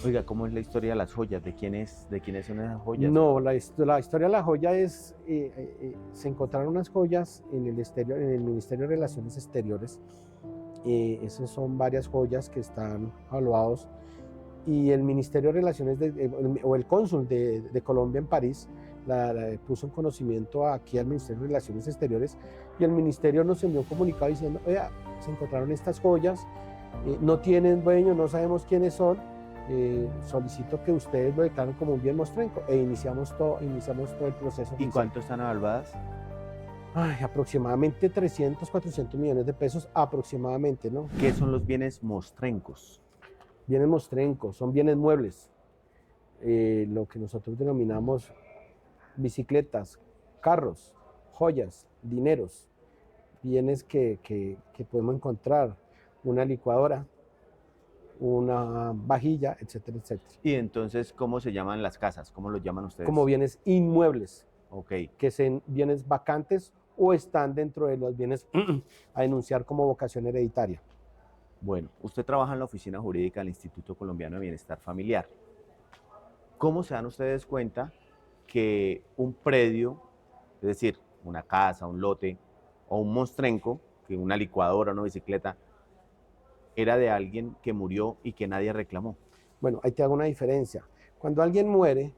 Oiga, ¿cómo es la historia de las joyas? ¿De quiénes son esas joyas? No, la historia de la joya es, se encontraron unas joyas en el exterior, en el Ministerio de Relaciones Exteriores. Esas son varias joyas que están evaluados y el Ministerio de Relaciones o el cónsul de Colombia en París la puso en conocimiento aquí al Ministerio de Relaciones Exteriores y el ministerio nos envió un comunicado diciendo, oiga, se encontraron estas joyas, no tienen dueño, no sabemos quiénes son, solicito que ustedes lo declaren como un bien mostrenco e iniciamos todo el proceso ¿Y judicial. cuánto están evaluadas? Ay, aproximadamente 300, 400 millones de pesos aproximadamente, ¿no? ¿Qué son los bienes mostrencos? Bienes mostrencos, son bienes muebles, lo que nosotros denominamos bicicletas, carros, joyas, dineros, bienes que podemos encontrar, una licuadora, una vajilla, etcétera, etcétera. Y entonces, ¿cómo se llaman las casas? ¿Cómo los llaman Como ustedes? bienes inmuebles, Ok. que sean bienes vacantes o están dentro de los bienes a denunciar como vocación hereditaria. Bueno, usted trabaja en la oficina jurídica del Instituto Colombiano de Bienestar Familiar. ¿Cómo se dan ustedes cuenta que un predio, es decir, una casa, un lote o un mostrenco, que una licuadora, una bicicleta, era de alguien que murió y que nadie reclamó? Bueno, ahí te hago una diferencia. Cuando alguien muere,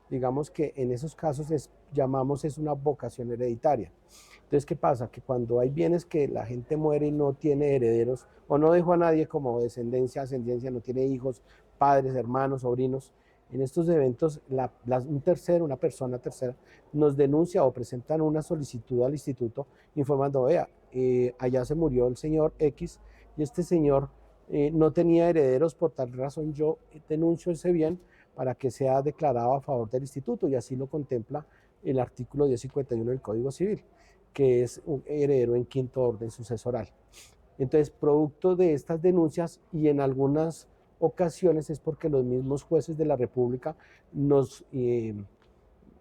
digamos que en esos casos llamamos es una vocación hereditaria. Entonces, ¿qué pasa? Que cuando hay bienes que la gente muere y no tiene herederos o no dejó a nadie como descendencia, ascendencia, no tiene hijos, padres, hermanos, sobrinos, en estos eventos un tercero, una persona tercera, nos denuncia o presentan una solicitud al instituto informando, vea, allá se murió el señor X y este señor no tenía herederos, por tal razón yo denuncio ese bien para que sea declarado a favor del instituto y así lo contempla el artículo 1051 del Código Civil, que es un heredero en quinto orden sucesoral. Entonces, producto de estas denuncias y en algunas ocasiones es porque los mismos jueces de la República nos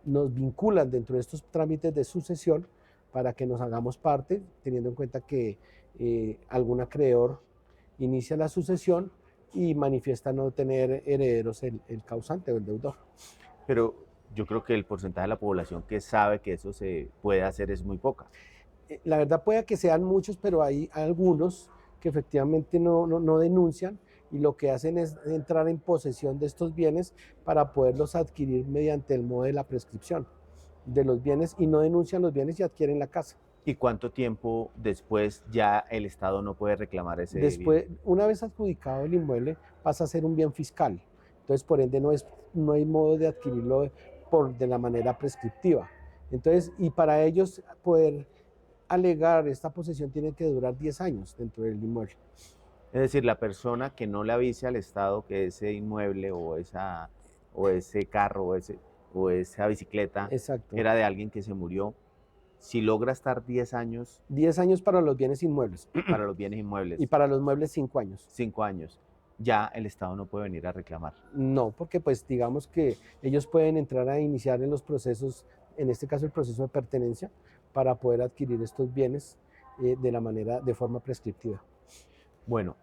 vinculan dentro de estos trámites de sucesión para que nos hagamos parte, teniendo en cuenta que algún acreedor inicia la sucesión y manifiesta no tener herederos el causante o el deudor. Pero yo creo que el porcentaje de la población que sabe que eso se puede hacer es muy poca. La verdad puede que sean muchos, pero hay algunos que efectivamente no denuncian y lo que hacen es entrar en posesión de estos bienes para poderlos adquirir mediante el modo de la prescripción de los bienes y no denuncian los bienes y adquieren la casa. ¿Y cuánto tiempo después ya el Estado no puede reclamar ese bien? Después, una vez adjudicado el inmueble, pasa a ser un bien fiscal. Entonces, por ende, no hay modo de adquirirlo de la manera prescriptiva. Entonces, y para ellos poder alegar esta posesión tiene que durar 10 años dentro del inmueble. Es decir, la persona que no le avise al Estado que ese inmueble o ese carro o esa bicicleta Exacto. era de alguien que se murió, si logra estar 10 años 10 años para los bienes inmuebles para los bienes y inmuebles, para los muebles 5 años. 5 años, ya el Estado no puede venir a reclamar. No, porque pues digamos que ellos pueden entrar a iniciar en los procesos, en este caso el proceso de pertenencia, para poder adquirir estos bienes de forma prescriptiva. Bueno,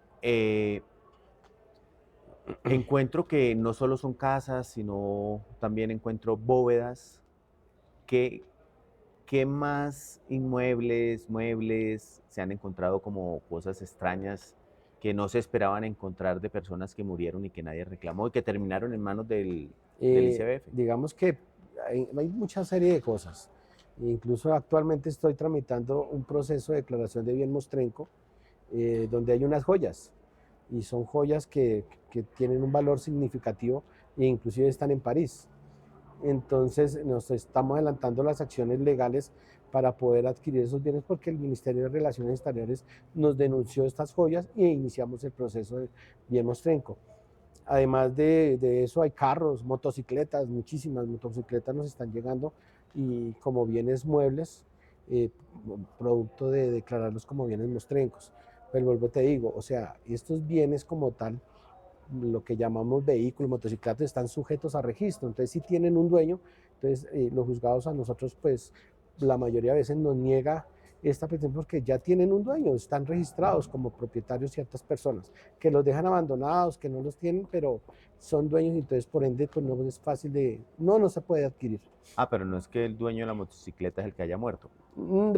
encuentro que no solo son casas, sino también encuentro bóvedas. ¿Qué, qué más inmuebles, muebles se han encontrado como cosas extrañas que no se esperaban encontrar de personas que murieron y que nadie reclamó y que terminaron en manos del ICBF? Digamos que hay mucha serie de cosas. Incluso actualmente estoy tramitando un proceso de declaración de bien mostrenco donde hay unas joyas y son joyas que tienen un valor significativo e inclusive están en París. Entonces nos estamos adelantando las acciones legales para poder adquirir esos bienes porque el Ministerio de Relaciones Exteriores nos denunció estas joyas e iniciamos el proceso de bien mostrenco. Además de eso hay carros, motocicletas, muchísimas motocicletas nos están llegando y como bienes muebles, eh, producto de declararlos como bienes mostrencos. Pero vuelvo te digo, o sea, estos bienes como tal, lo que llamamos vehículos, motocicletas, están sujetos a registro. Entonces, si tienen un dueño, entonces los juzgados a nosotros, pues la mayoría de veces nos niega esta pretensión porque ya tienen un dueño, están registrados como propietarios ciertas personas, que los dejan abandonados, que no los tienen, pero son dueños y entonces por ende pues no es fácil de, no se puede adquirir. Ah, pero no es que el dueño de la motocicleta es el que haya muerto.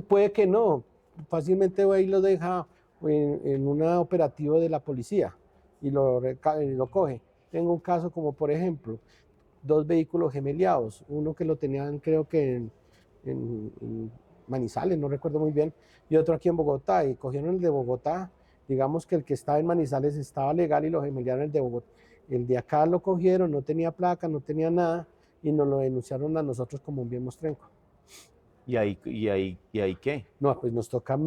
Puede que no, fácilmente ahí lo deja en un operativo de la policía y y lo coge. Tengo un caso como por ejemplo, dos vehículos gemeliados, uno que lo tenían creo que en Manizales, no recuerdo muy bien, y otro aquí en Bogotá, y cogieron el de Bogotá, digamos que el que estaba en Manizales estaba legal y lo gemeliaron el de Bogotá. El de acá lo cogieron, no tenía placa, no tenía nada, y nos lo denunciaron a nosotros como un bien mostrenco. ¿Y ahí qué? No, pues nos toca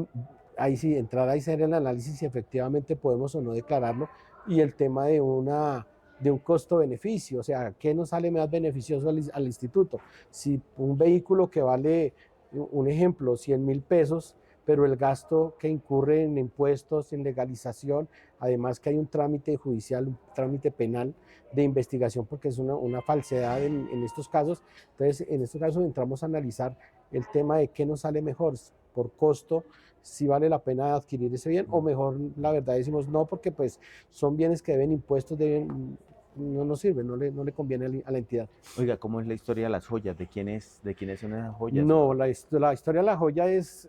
ahí sí entrar a hacer el análisis si efectivamente podemos o no declararlo y el tema de un costo-beneficio, o sea, ¿qué nos sale más beneficioso al instituto? Si un vehículo que vale, un ejemplo, 100.000 pesos, pero el gasto que incurre en impuestos, en legalización, además que hay un trámite judicial, un trámite penal de investigación, porque es una falsedad en estos casos. Entonces, en estos casos entramos a analizar el tema de qué nos sale mejor por costo, si vale la pena adquirir ese bien o mejor la verdad decimos no porque pues son bienes que deben impuestos, no nos sirve, no le conviene a la entidad. Oiga, ¿cómo es la historia de las joyas? ¿De quiénes son esas joyas? No, la historia de la joya es,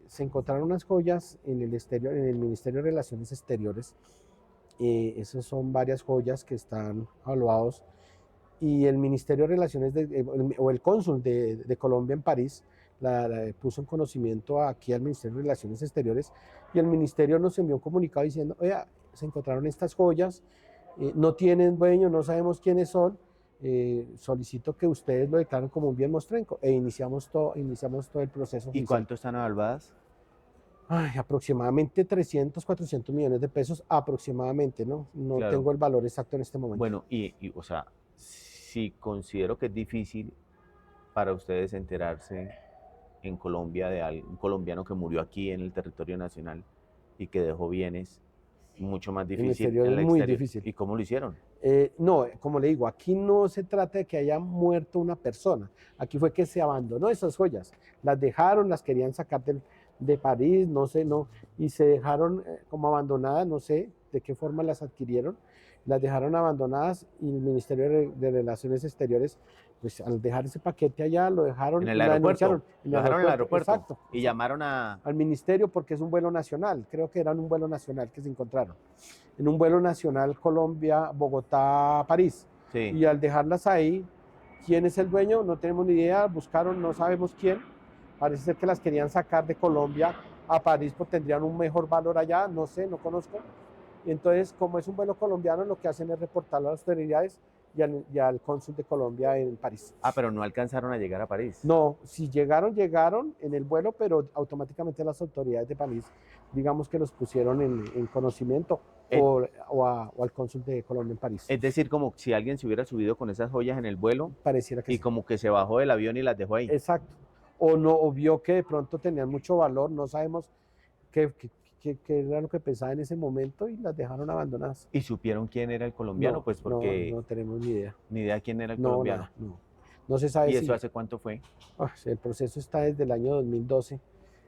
se encontraron unas joyas en el exterior, en el Ministerio de Relaciones Exteriores, esas son varias joyas que están evaluados y el Ministerio de Relaciones o el cónsul de Colombia en París la puso en conocimiento aquí al Ministerio de Relaciones Exteriores y el ministerio nos envió un comunicado diciendo, oiga, se encontraron estas joyas, no tienen dueño, no sabemos quiénes son, solicito que ustedes lo declaren como un bien mostrenco e iniciamos todo el proceso ¿Y judicial. cuánto están evaluadas? Ay, aproximadamente 300, 400 millones de pesos, aproximadamente, ¿no? No Claro. tengo el valor exacto en este momento. Bueno, o sea, si considero que es difícil para ustedes enterarse en Colombia de un colombiano que murió aquí en el territorio nacional y que dejó bienes, mucho más En el difícil exterior en es el muy exterior. difícil. ¿Y cómo lo hicieron? No, como le digo, aquí no se trata de que haya muerto una persona. Aquí fue que se abandonó esas joyas. Las dejaron, las querían sacar de París, no sé, no, y se dejaron como abandonadas, no sé de qué forma las adquirieron. Las dejaron abandonadas y el Ministerio de Relaciones Exteriores, pues al dejar ese paquete allá, lo dejaron En y el la aeropuerto. denunciaron en Lo el dejaron en el aeropuerto. aeropuerto Exacto, y exacto. llamaron a... Al ministerio porque es un vuelo nacional, creo que era un vuelo nacional que se encontraron, en un vuelo nacional Colombia, Bogotá, París. Sí. Y al dejarlas ahí, ¿quién es el dueño? No tenemos ni idea, buscaron, no sabemos quién. Parece ser que las querían sacar de Colombia a París porque tendrían un mejor valor allá, no sé, no conozco. Y entonces, como es un vuelo colombiano, lo que hacen es reportarlo a las autoridades y al cónsul de Colombia en París. Ah, pero no alcanzaron a llegar a París. No, si llegaron en el vuelo, pero automáticamente las autoridades de París, digamos que los pusieron en conocimiento o al cónsul de Colombia en París. Es decir, como si alguien se hubiera subido con esas joyas en el vuelo Pareciera que y sí. como que se bajó del avión y las dejó ahí. Exacto. O no, o vio que de pronto tenían mucho valor, no sabemos qué era lo que pensaba en ese momento y las dejaron abandonadas. ¿Y supieron quién era el colombiano? No, Pues porque no tenemos ni idea. ni idea quién era el No, colombiano. nada, no. No se sabe ¿Y si... eso hace cuánto fue? El proceso está desde el año 2012,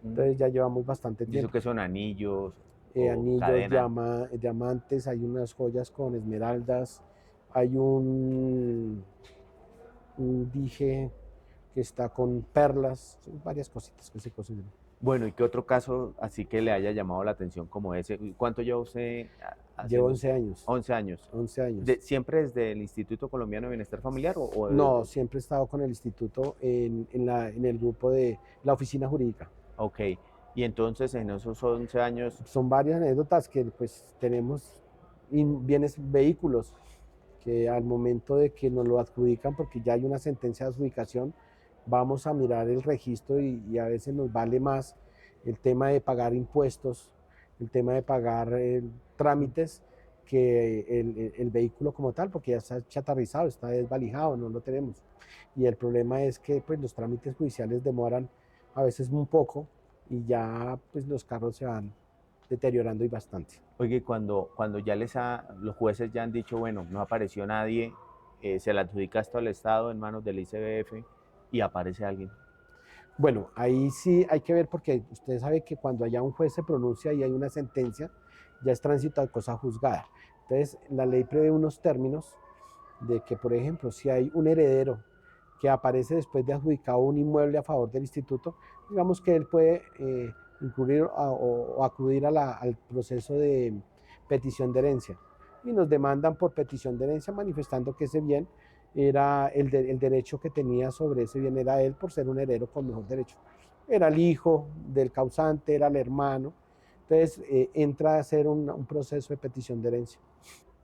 entonces ya llevamos bastante ¿Y eso tiempo. qué son anillos? O Anillos, cadena. diamantes, hay unas joyas con esmeraldas, hay un dije que está con perlas, son varias cositas que se consideran. Bueno, ¿y qué otro caso así que le haya llamado la atención como ese? ¿Cuánto lleva usted Llevo haciendo? 11 años. 11 años. 11 años. ¿Siempre desde el Instituto Colombiano de Bienestar Familiar? No, siempre he estado con el instituto en el grupo de la oficina jurídica. Ok, y entonces en esos 11 años... Son varias anécdotas que pues tenemos bienes, vehículos, que al momento de que nos lo adjudican, porque ya hay una sentencia de adjudicación, vamos a mirar el registro y a veces nos vale más el tema de pagar impuestos, el tema de pagar trámites que el vehículo como tal, porque ya está chatarrizado, está desvalijado, no lo tenemos. Y el problema es que pues, los trámites judiciales demoran a veces un poco y ya pues, los carros se van deteriorando y bastante. Oye, cuando ya los jueces ya han dicho, bueno, no apareció nadie, se le adjudica esto al Estado en manos del ICBF y aparece alguien. Bueno, ahí sí hay que ver porque usted sabe que cuando allá un juez se pronuncia y hay una sentencia, ya es tránsito a cosa juzgada. Entonces, la ley prevé unos términos de que, por ejemplo, si hay un heredero que aparece después de adjudicado un inmueble a favor del instituto, digamos que él puede incurrir o acudir al proceso de petición de herencia. Y nos demandan por petición de herencia manifestando que ese bien era el derecho que tenía sobre ese bien era él por ser un heredero con mejor derecho. Era el hijo del causante, era el hermano. Entonces entra a hacer un proceso de petición de herencia.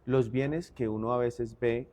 Los bienes que uno a veces ve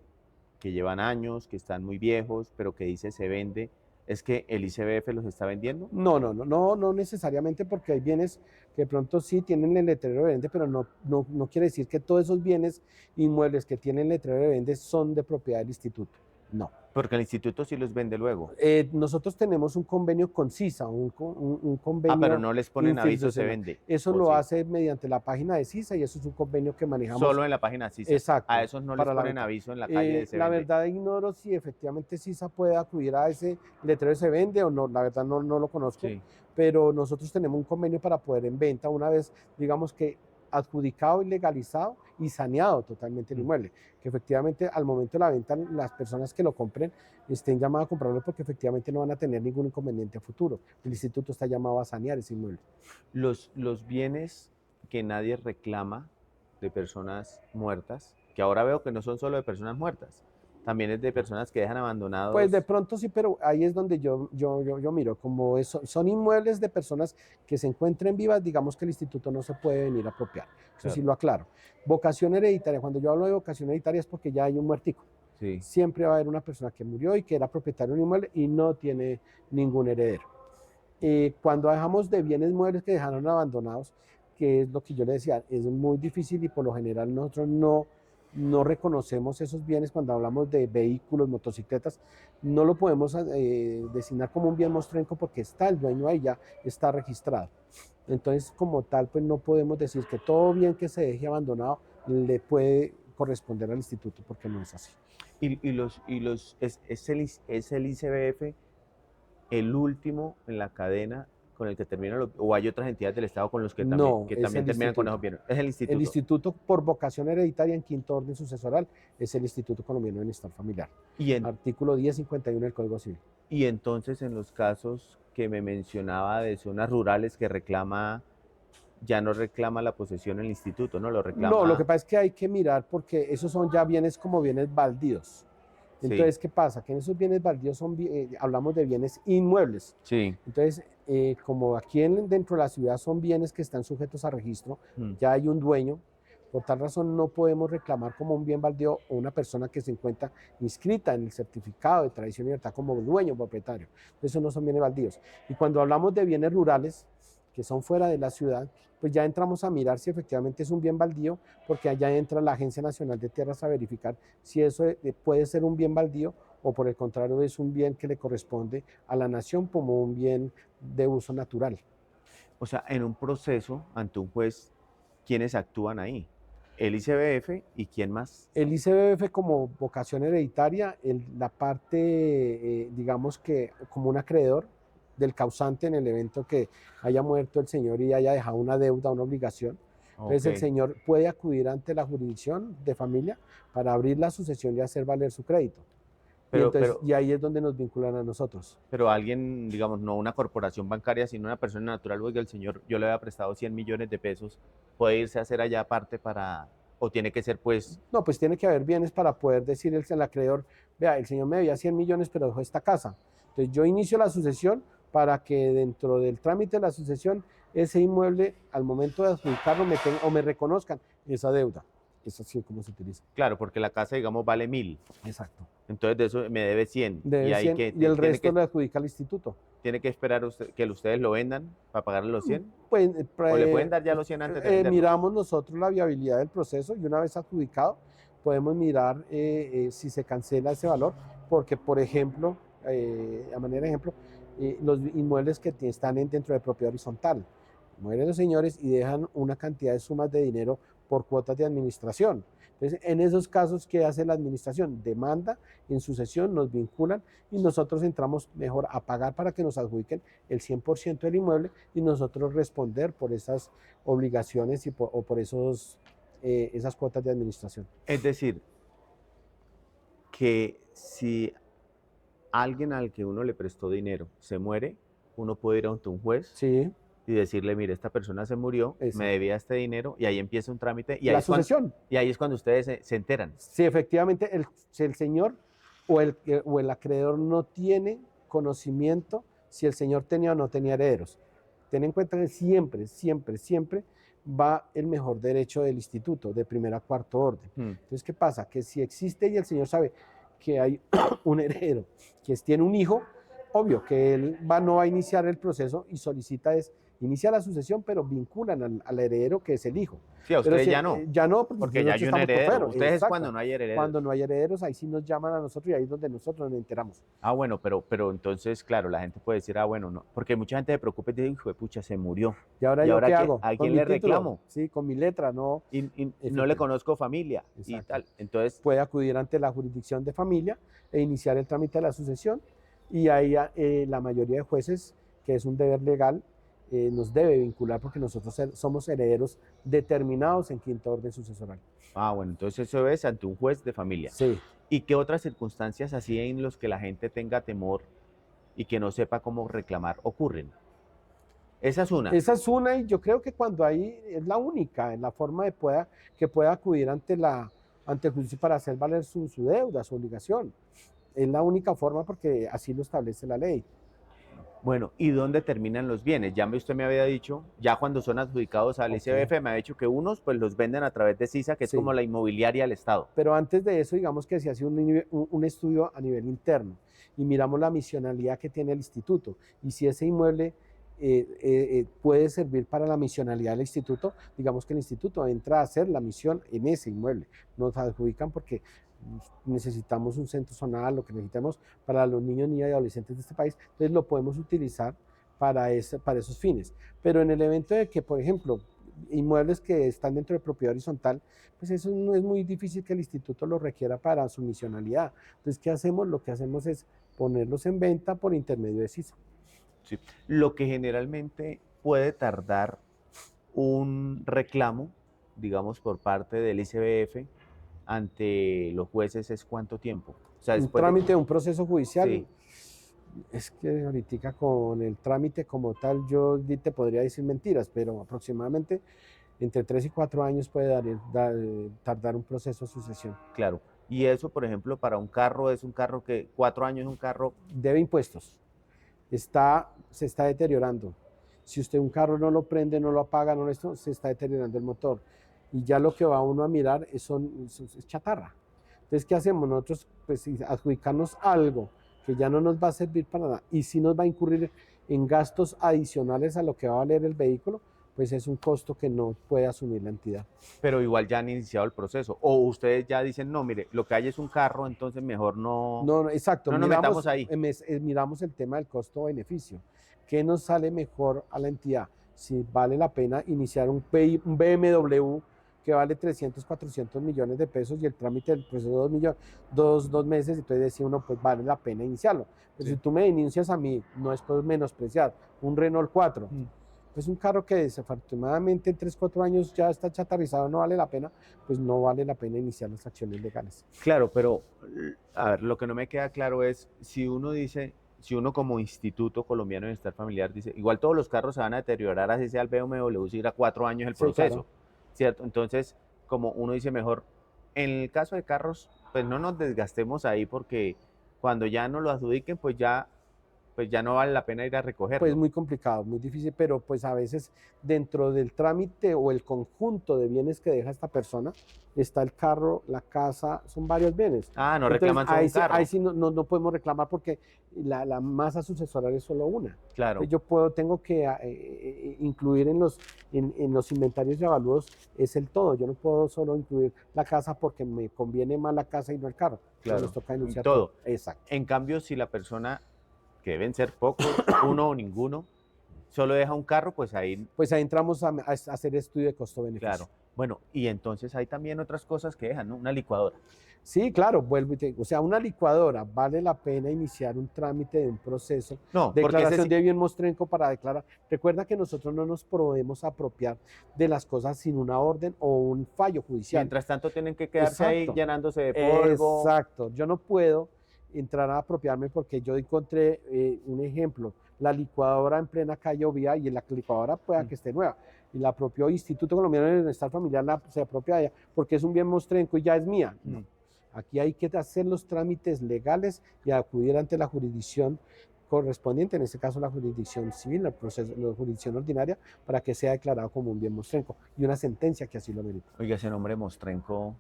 que llevan años, que están muy viejos, pero que dice se vende, ¿es que el ICBF los está vendiendo? No necesariamente porque hay bienes que de pronto sí tienen el letrero de vende, pero no quiere decir que todos esos bienes inmuebles que tienen letrero de vende son de propiedad del instituto. No. Porque el instituto sí los vende luego. Nosotros tenemos un convenio con CISA, un convenio pero no les ponen aviso se institucional. vende. Eso lo hace mediante la página de CISA y eso es un convenio que manejamos. Solo en la página CISA. Exacto. A esos no les ponen aviso en la calle de se La vende. verdad ignoro si efectivamente CISA puede acudir a ese letrero de se vende o no, la verdad no lo conozco, Sí. pero nosotros tenemos un convenio para poder en venta una vez, digamos que adjudicado y legalizado y saneado totalmente el inmueble, que efectivamente al momento de la venta las personas que lo compren estén llamadas a comprarlo porque efectivamente no van a tener ningún inconveniente a futuro. El instituto está llamado a sanear ese inmueble. Los bienes que nadie reclama de personas muertas, que ahora veo que no son solo de personas muertas, también es de personas que dejan abandonados. Pues de pronto sí, pero ahí es donde yo miro, como son inmuebles de personas que se encuentren vivas, digamos que el instituto no se puede venir a apropiar. Eso Claro. sí lo aclaro. Vocación hereditaria, cuando yo hablo de vocación hereditaria es porque ya hay un muertico. Sí. Siempre va a haber una persona que murió y que era propietario de un inmueble y no tiene ningún heredero. Cuando dejamos de bienes muebles que dejaron abandonados, que es lo que yo le decía, es muy difícil y por lo general nosotros no reconocemos esos bienes cuando hablamos de vehículos, motocicletas, no lo podemos designar como un bien mostrenco porque está el dueño ahí, ya está registrado. Entonces, como tal, pues no podemos decir que todo bien que se deje abandonado le puede corresponder al instituto porque no es así. ¿Es el ICBF el último en la cadena con el que terminan o hay otras entidades del Estado con los que también, terminan con esos bienes? Es el instituto. El instituto por vocación hereditaria en quinto orden sucesoral es el Instituto Colombiano de Bienestar Familiar. Artículo 1051 del Código Civil. Y entonces en los casos que me mencionaba de zonas rurales que ya no reclama la posesión el instituto, ¿no? Lo reclama. No, lo que pasa es que hay que mirar porque esos son ya bienes como bienes baldíos. Entonces, ¿qué pasa? Que en esos bienes baldíos hablamos de bienes inmuebles. Sí. Entonces, como aquí dentro de la ciudad son bienes que están sujetos a registro, ya hay un dueño, por tal razón no podemos reclamar como un bien baldío o una persona que se encuentra inscrita en el certificado de tradición y libertad como dueño propietario. Esos no son bienes baldíos. Y cuando hablamos de bienes rurales, que son fuera de la ciudad, pues ya entramos a mirar si efectivamente es un bien baldío, porque allá entra la Agencia Nacional de Tierras a verificar si eso puede ser un bien baldío o por el contrario es un bien que le corresponde a la nación como un bien de uso natural. O sea, en un proceso ante un juez, ¿quiénes actúan ahí? ¿El ICBF y quién más? El ICBF como vocación hereditaria, la parte, digamos que como un acreedor del causante en el evento que haya muerto el señor y haya dejado una deuda, una obligación. Entonces el señor puede acudir ante la jurisdicción de familia para abrir la sucesión y hacer valer su crédito. Y ahí es donde nos vinculan a nosotros. Pero alguien, digamos, no una corporación bancaria, sino una persona natural, oiga, el señor, yo le había prestado 100 millones de pesos, ¿puede irse a hacer allá aparte o tiene que ser pues? No, pues tiene que haber bienes para poder decir el acreedor, vea, el señor me debía 100 millones pero dejó esta casa. Entonces yo inicio la sucesión para que dentro del trámite de la sucesión ese inmueble al momento de adjudicarlo me reconozcan esa deuda. Es así como se utiliza. Claro, porque la casa, digamos, vale 1.000. Exacto. Entonces de eso me debe 100. Debe 100 y el resto lo adjudica al instituto. ¿Tiene que esperar que ustedes lo vendan para pagarle los 100? Pues, ¿O le pueden dar ya los 100 antes de venderlo? Miramos nosotros la viabilidad del proceso y una vez adjudicado podemos mirar si se cancela ese valor, porque por ejemplo, a manera de ejemplo, los inmuebles que están dentro de propiedad horizontal, mueren los señores y dejan una cantidad de sumas de dinero por cuotas de administración. Entonces, en esos casos, ¿qué hace la administración? Demanda en sucesión, nos vinculan y nosotros entramos mejor a pagar para que nos adjudiquen el 100% del inmueble y nosotros responder por esas obligaciones o por esas cuotas de administración. Es decir, que si alguien al que uno le prestó dinero se muere, uno puede ir ante un juez Sí, y decirle, mire, esta persona se murió, exacto. me debía este dinero, y ahí empieza un trámite, y ahí, La sucesión. y ahí es cuando ustedes se enteran. Si efectivamente el señor o el acreedor no tiene conocimiento si el señor tenía o no tenía herederos. Ten en cuenta que siempre, siempre, siempre va el mejor derecho del instituto, de primera a cuarto orden. Entonces, ¿qué pasa? Que si existe y el señor sabe que hay un heredero que tiene un hijo, obvio que él no va a iniciar el proceso y inicia la sucesión, pero vinculan al heredero que es el hijo. Sí, a ustedes ya no. Ya no, porque ya hay un heredero. Ustedes es cuando no hay herederos. Cuando no hay herederos, ahí sí nos llaman a nosotros y ahí es donde nosotros nos enteramos. Ah, bueno, pero entonces, claro, la gente puede decir, ah, bueno, no, porque mucha gente se preocupa y dice, hijo de pucha, se murió. ¿Y ahora yo qué hago? ¿A quién le reclamo? Sí, con mi letra, no. Y no le conozco familia. Exacto. Y tal. Entonces, puede acudir ante la jurisdicción de familia e iniciar el trámite de la sucesión y ahí la mayoría de jueces, que es un deber legal, nos debe vincular porque nosotros somos herederos determinados en quinto orden sucesoral. Ah, bueno, entonces eso es ante un juez de familia. Sí. ¿Y qué otras circunstancias así en los que la gente tenga temor y que no sepa cómo reclamar ocurren? Esa es una. Esa es una y yo creo que cuando hay, es la única, en la forma de que pueda acudir ante el juicio para hacer valer su deuda, su obligación. Es la única forma porque así lo establece la ley. Bueno, ¿y dónde terminan los bienes? Ya usted me había dicho, ya cuando son adjudicados al ICBF, me ha dicho que unos pues los venden a través de CISA, que es como la inmobiliaria del Estado. Pero antes de eso, digamos que se hace un estudio a nivel interno y miramos la misionalidad que tiene el instituto y si ese inmueble puede servir para la misionalidad del instituto, digamos que el instituto entra a hacer la misión en ese inmueble. Nos adjudican porque necesitamos un centro zonal, lo que necesitamos para los niños, niñas y adolescentes de este país, entonces lo podemos utilizar para esos fines. Pero en el evento de que, por ejemplo, inmuebles que están dentro de propiedad horizontal, pues eso no es muy difícil que el instituto lo requiera para su misionalidad. Entonces, ¿qué hacemos? Lo que hacemos es ponerlos en venta por intermedio de CISA. Sí. Lo que generalmente puede tardar un reclamo, digamos, por parte del ICBF ante los jueces es ¿cuánto tiempo? O sea, un trámite, un proceso judicial. Sí. Es que ahorita con el trámite como tal yo te podría decir mentiras, pero aproximadamente entre 3 y 4 años puede tardar un proceso de sucesión. Claro. Y eso, por ejemplo, para un carro, es un carro que 4 años es un carro... Debe impuestos. Se está deteriorando. Si usted un carro no lo prende, no lo apaga, se está deteriorando el motor. Y ya lo que va uno a mirar es chatarra. Entonces, ¿qué hacemos? Nosotros, pues, adjudicarnos algo que ya no nos va a servir para nada y si nos va a incurrir en gastos adicionales a lo que va a valer el vehículo, pues es un costo que no puede asumir la entidad. Pero igual ya han iniciado el proceso. O ustedes ya dicen, no, mire, lo que hay es un carro, entonces mejor no... No, exacto. No nos metamos ahí. Miramos el tema del costo-beneficio. ¿Qué nos sale mejor a la entidad? Si vale la pena iniciar un BMW que vale 300, 400 millones de pesos y el trámite del proceso 2 meses, entonces decía uno, pues vale la pena iniciarlo. Pero sí, si tú me denuncias a mí, no es por menospreciar, un Renault 4, pues un carro que desafortunadamente en 3, 4 años ya está chatarrizado, no vale la pena, pues no vale la pena iniciar las acciones legales. Claro, pero a ver, lo que no me queda claro es, si uno como Instituto Colombiano de Bienestar Familiar dice, igual todos los carros se van a deteriorar, así sea el BMW, si irá 4 años el proceso. Sí, claro. ¿Cierto? Entonces, como uno dice mejor, en el caso de carros, pues no nos desgastemos ahí porque cuando ya nos lo adjudiquen, pues ya no vale la pena ir a recogerlo. Pues muy complicado, muy difícil, pero pues a veces dentro del trámite o el conjunto de bienes que deja esta persona, está el carro, la casa, son varios bienes. Ah, no reclaman solo un carro. Ahí sí no podemos reclamar porque la masa sucesoral es solo una. Claro. Yo tengo que incluir en los inventarios y avalúos es el todo. Yo no puedo solo incluir la casa porque me conviene más la casa y no el carro. Claro, nos toca denunciar todo. Exacto. En cambio, si la persona, que deben ser pocos, uno o ninguno, solo deja un carro, pues ahí... Pues ahí entramos a hacer estudio de costo-beneficio. Claro. Bueno, y entonces hay también otras cosas que dejan, ¿no? Una licuadora. Sí, claro, vuelvo y te digo, o sea, una licuadora, vale la pena iniciar un trámite de un proceso, No, porque ese declaración sí, de bien mostrenco para declarar. Recuerda que nosotros no nos podemos apropiar de las cosas sin una orden o un fallo judicial. mientras tanto tienen que quedarse ahí Exacto, llenándose de polvo. exacto. Yo no puedo entrar a apropiarme porque yo encontré un ejemplo, la licuadora en plena calle Ovía y la licuadora pueda Mm. que esté nueva. Y la propio Instituto Colombiano de Bienestar Familiar se apropia de ella porque es un bien mostrenco y ya es mía. No. Mm. Aquí hay que hacer los trámites legales y acudir ante la jurisdicción correspondiente, en este caso la jurisdicción civil, la jurisdicción ordinaria, para que sea declarado como un bien mostrenco y una sentencia que así lo merita. Oiga, ese nombre mostrenco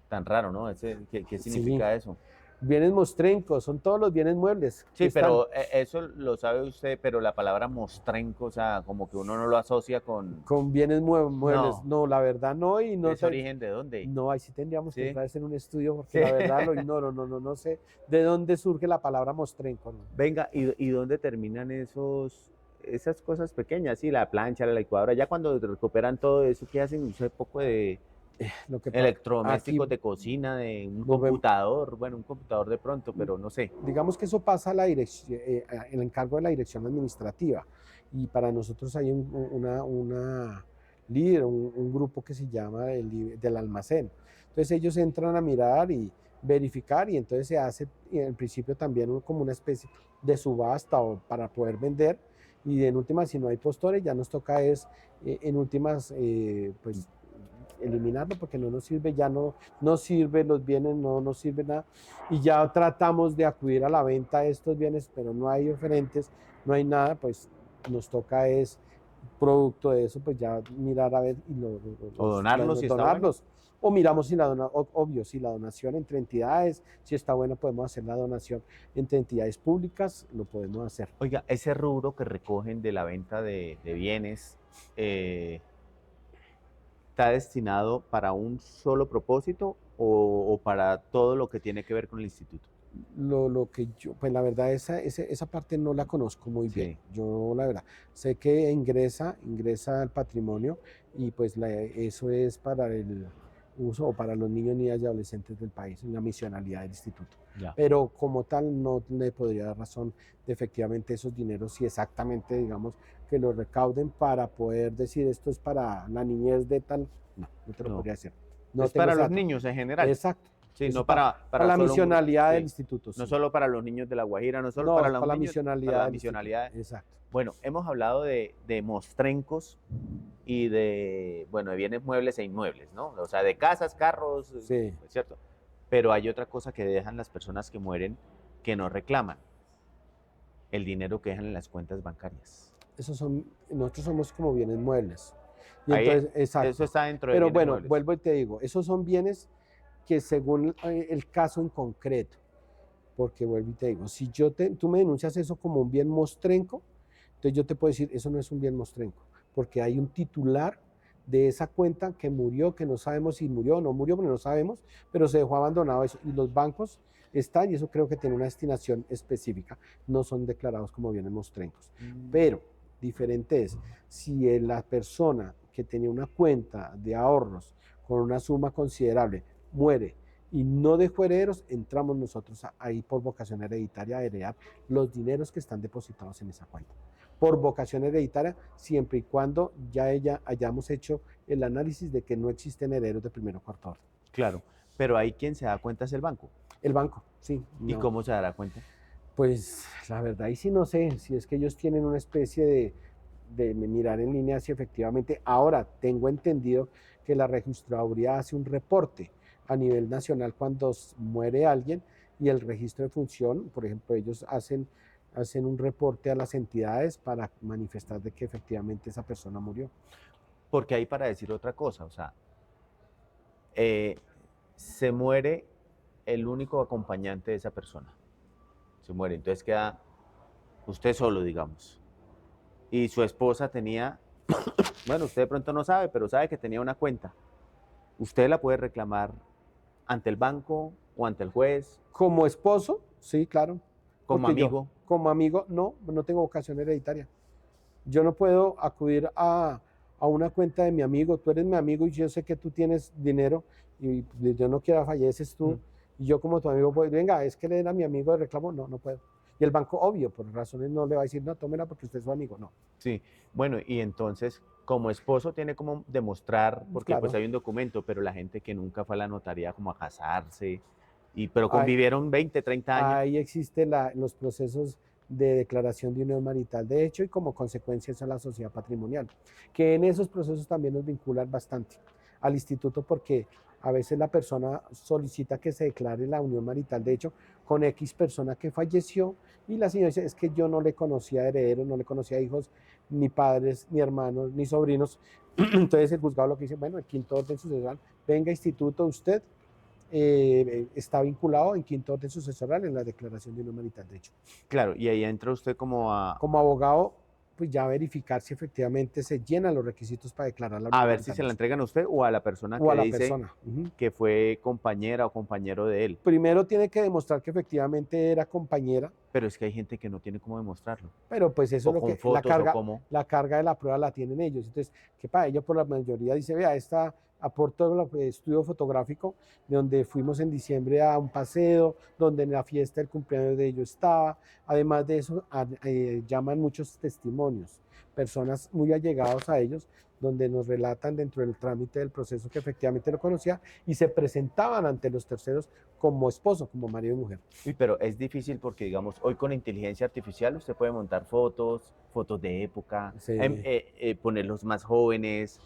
tan raro, ¿no? ¿Qué Sí, significa eso? bienes mostrencos, son todos los bienes muebles que Sí, están pero eso lo sabe usted, pero la palabra mostrenco, o sea, como que uno no lo asocia con... con bienes muebles. No, No, la verdad no, y no ¿ese sé, origen de dónde? no, ahí sí tendríamos que Sí. entrar en un estudio porque Sí. la verdad lo ignoro, no sé de dónde surge la palabra mostrenco. ¿No? Venga, ¿y dónde terminan esas cosas pequeñas? Sí, la plancha, la licuadora, ya cuando recuperan todo eso, ¿qué hacen? Usa poco de Lo que aquí electrodomésticos de cocina, de un volvemos. computador, bueno, un computador de pronto, pero no sé. Digamos que eso pasa a la dirección, el encargo de la dirección administrativa y para nosotros hay una líder, un grupo que se llama del almacén. Entonces ellos entran a mirar y verificar y entonces se hace en principio también como una especie de subasta o para poder vender y en últimas si no hay postores ya nos toca es en últimas pues eliminarlo porque no nos sirve, ya no sirve los bienes, no nos sirve nada. Y ya tratamos de acudir a la venta de estos bienes, pero no hay oferentes, no hay nada, pues nos toca es producto de eso, pues ya mirar a ver y O donarlos si está bueno. donarlos. O miramos si obvio, si la donación entre entidades, si está bueno, podemos hacer la donación entre entidades públicas, lo podemos hacer. Oiga, ese rubro que recogen de la venta de bienes, ¿está destinado para un solo propósito o para todo lo que tiene que ver con el instituto? Lo que yo, pues la verdad, esa parte no la conozco muy bien. Sí. Yo la verdad, sé que ingresa al patrimonio y pues eso es para el uso o para los niños, niñas y adolescentes del país, la misionalidad del instituto. Ya. Pero como tal no le podría dar razón de efectivamente esos dineros si exactamente, digamos, que los recauden para poder decir esto es para la niñez de tal, no te lo No. podría decir. No Es tengo para ese los dato. niños en general. Exacto. Sí, Eso no para la solo misionalidad del sí. instituto. No Sí. solo para los niños de La Guajira, no solo No, para los para la niños, misionalidad. para la del misionalidad. instituto. Exacto. Bueno, hemos hablado de mostrencos y bueno, de bienes muebles e inmuebles, ¿no? O sea, de casas, carros, Sí. ¿cierto? Pero hay otra cosa que dejan las personas que mueren que no reclaman, el dinero que dejan en las cuentas bancarias. Nosotros somos como bienes muebles. Y Ahí, entonces, exacto. eso está dentro de Pero bienes bueno, muebles. vuelvo y te digo, esos son bienes que según el caso en concreto, porque vuelvo y te digo, si tú me denuncias eso como un bien mostrenco, entonces yo te puedo decir, eso no es un bien mostrenco, porque hay un titular de esa cuenta que murió, que no sabemos si murió o no murió, pero no sabemos, pero se dejó abandonado eso. Y los bancos están, y eso creo que tiene una destinación específica, no son declarados como bienes mostrencos. Pero diferente es, si la persona que tenía una cuenta de ahorros con una suma considerable muere y no dejó herederos, entramos nosotros ahí por vocación hereditaria a heredar los dineros que están depositados en esa cuenta. Por vocación hereditaria, siempre y cuando ya hayamos hecho el análisis de que no existen herederos de primero o cuarto orden. Claro, pero ahí quien se da cuenta es el banco. El banco, sí. ¿Y cómo se dará cuenta? Pues la verdad, y sí no sé, si es que ellos tienen una especie de mirar en línea si efectivamente, ahora tengo entendido que la registraduría hace un reporte a nivel nacional cuando muere alguien y el registro de función, por ejemplo, ellos hacen un reporte a las entidades para manifestar de que efectivamente esa persona murió. Porque hay para decir otra cosa, o sea, se muere el único acompañante de esa persona. Se muere, entonces queda usted solo, digamos. Y su esposa tenía, bueno, usted de pronto no sabe, pero sabe que tenía una cuenta. Usted la puede reclamar ante el banco o ante el juez. Como esposo, sí, claro. Como amigo. Como amigo, no tengo vocación hereditaria. Yo no puedo acudir a a una cuenta de mi amigo, tú eres mi amigo y yo sé que tú tienes dinero y yo no quiero, falleces tú, y yo como tu amigo, pues venga, es que él era mi amigo de reclamo, no, no puedo. Y el banco, obvio, por razones no le va a decir, no, tómela porque usted es su amigo, no. Sí, bueno, y entonces como esposo tiene como demostrar, porque pues Claro. hay un documento, pero la gente que nunca fue a la notaría como a casarse, pero Ahí, convivieron 20, 30 años. ahí existe los procesos de declaración de unión marital de hecho y como consecuencia eso a la sociedad patrimonial, que en esos procesos también nos vinculan bastante al instituto porque a veces la persona solicita que se declare la unión marital de hecho con X persona que falleció y la señora dice, es que yo no le conocía herederos, no le conocía hijos, ni padres, ni hermanos, ni sobrinos. Entonces el juzgado lo que dice, bueno, el quinto orden sucesoral, venga instituto, usted está vinculado en quinto orden sucesoral en la declaración de unión marital de hecho. Claro, y ahí entra usted como Como abogado, pues ya verificar si efectivamente se llenan los requisitos para declarar la a unión ver si marital se de la hecho. entregan a usted o a la persona O que a la dice persona. que fue compañera o compañero de él. Primero tiene que demostrar que efectivamente era compañera, Pero es que hay gente que no tiene cómo demostrarlo. pero pues eso O es lo con que fotos o cómo. la carga de la prueba la tienen ellos. Entonces, que para ellos por la mayoría dice, vea, esta aporto el estudio fotográfico de donde fuimos en diciembre a un paseo, donde en la fiesta del cumpleaños de ellos estaba. Además de eso, llaman muchos testimonios, personas muy allegados a ellos, donde nos relatan dentro del trámite del proceso que efectivamente lo conocía y se presentaban ante los terceros como esposo, como marido y mujer. Uy, pero es difícil porque, digamos, hoy con inteligencia artificial usted puede montar fotos, fotos de época, Sí. ponerlos más jóvenes,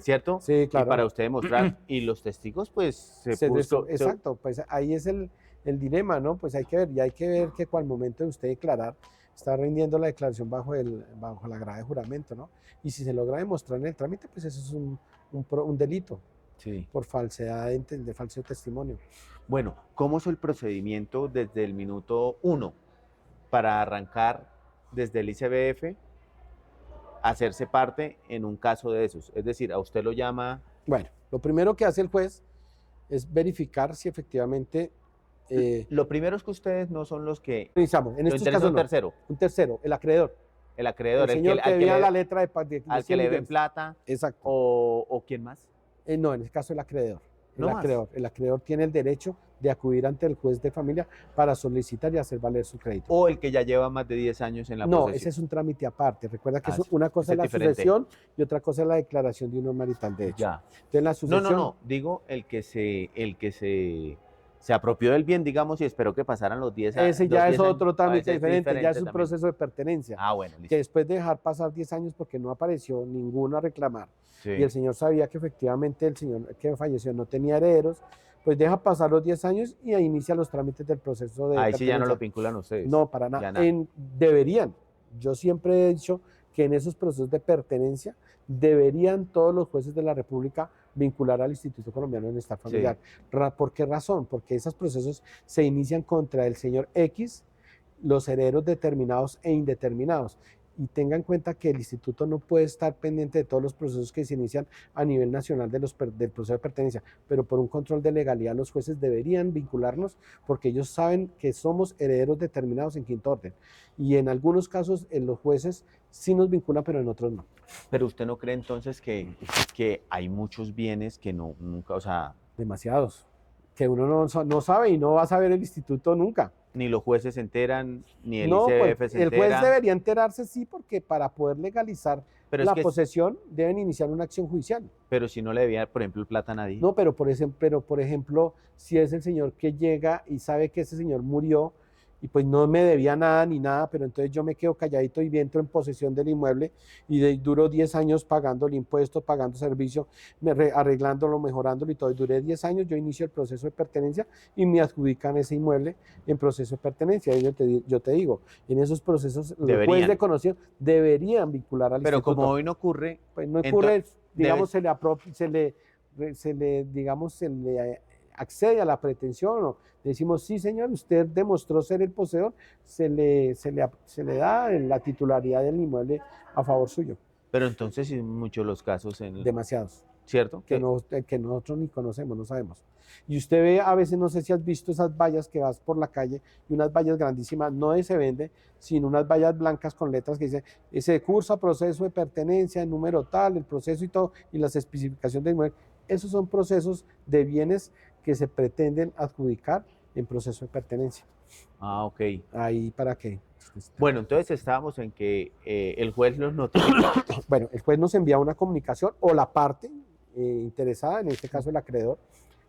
¿cierto? Sí, claro. Y para usted demostrar, y los testigos, pues, Exacto, pues ahí es el dilema, ¿no? Pues hay que ver, y hay que ver que al momento de usted declarar, está rindiendo la declaración bajo la grave juramento, ¿no? Y si se logra demostrar en el trámite, pues eso es un delito Sí. por falsedad de falso testimonio. Bueno, ¿cómo es el procedimiento desde el minuto 1 para arrancar desde el ICBF a hacerse parte en un caso de esos? Es decir, a usted lo llama... Bueno, lo primero que hace el juez es verificar si efectivamente... Lo primero es que ustedes no son los que... Iniciamos, en lo estos interesa casos un no. tercero. Un tercero, el acreedor. El acreedor, El señor que debía la letra de al 100 que le ven millones. plata. Exacto. O ¿quién más? No, en este caso el acreedor. No más. El acreedor tiene el derecho de acudir ante el juez de familia para solicitar y hacer valer su crédito. O el que ya lleva más de 10 años en la No, posesión. ese es un trámite aparte. Recuerda que Sí. una cosa es la diferente. sucesión y otra cosa es la declaración de unión marital de hecho. Ya. Entonces, la sucesión, No, digo el que se apropió del bien, digamos, y esperó que pasaran los 10 años. ese ya es otro trámite ese diferente, ya es un también. proceso de pertenencia. Ah, bueno, listo. Que después de dejar pasar 10 años porque no apareció ninguno a reclamar, Sí. y el señor sabía que efectivamente el señor que falleció no tenía herederos, pues deja pasar los 10 años y ahí inicia los trámites del proceso de Ahí sí ya no lo pertenencia. vinculan ustedes. No, para nada. Deberían. Yo siempre he dicho que en esos procesos de pertenencia deberían todos los jueces de la República vincular al Instituto Colombiano de Bienestar Familiar. Sí. ¿Por qué razón? Porque esos procesos se inician contra el señor X, los herederos determinados e indeterminados. Y tenga en cuenta que el instituto no puede estar pendiente de todos los procesos que se inician a nivel nacional del proceso de pertenencia, pero por un control de legalidad los jueces deberían vincularnos porque ellos saben que somos herederos determinados en quinto orden. Y en algunos casos los jueces sí nos vinculan, pero en otros no. Pero usted no cree entonces que hay muchos bienes que nunca, o sea... Demasiados, que uno no sabe y no va a saber el instituto nunca. Ni los jueces se enteran, ni el ICBF pues, se entera. El juez debería enterarse, sí, porque para poder legalizar la posesión deben iniciar una acción judicial. Pero si no le debía, por ejemplo, plata a nadie. No, pero por ejemplo, si es el señor que llega y sabe que ese señor murió y pues no me debía nada ni nada, pero entonces yo me quedo calladito y entro en posesión del inmueble y duro 10 años pagando el impuesto, pagando servicio, arreglándolo, mejorándolo y todo. Y duré 10 años, yo inicio el proceso de pertenencia y me adjudican ese inmueble en proceso de pertenencia. Yo te digo, en esos procesos los jueces de conocido deberían vincular al pero instituto. Como hoy no ocurre... Pues no ocurre, digamos, se le accede a la pretensión o decimos, sí señor, usted demostró ser el poseedor, se le da la titularidad del inmueble a favor suyo. Pero entonces en muchos los casos... Demasiados. ¿cierto? que nosotros ni conocemos, no sabemos. Y usted ve, a veces, no sé si has visto esas vallas que vas por la calle, y unas vallas grandísimas, no de se vende, sino unas vallas blancas con letras que dicen, se cursa proceso de pertenencia, el número tal, el proceso y todo, y las especificaciones del inmueble. Esos son procesos de bienes que se pretenden adjudicar en proceso de pertenencia. Ah, ok. Ahí, ¿para qué? Bueno, entonces estábamos en que el juez los notifica. Bueno, el juez nos envía una comunicación, o la parte interesada, en este caso el acreedor,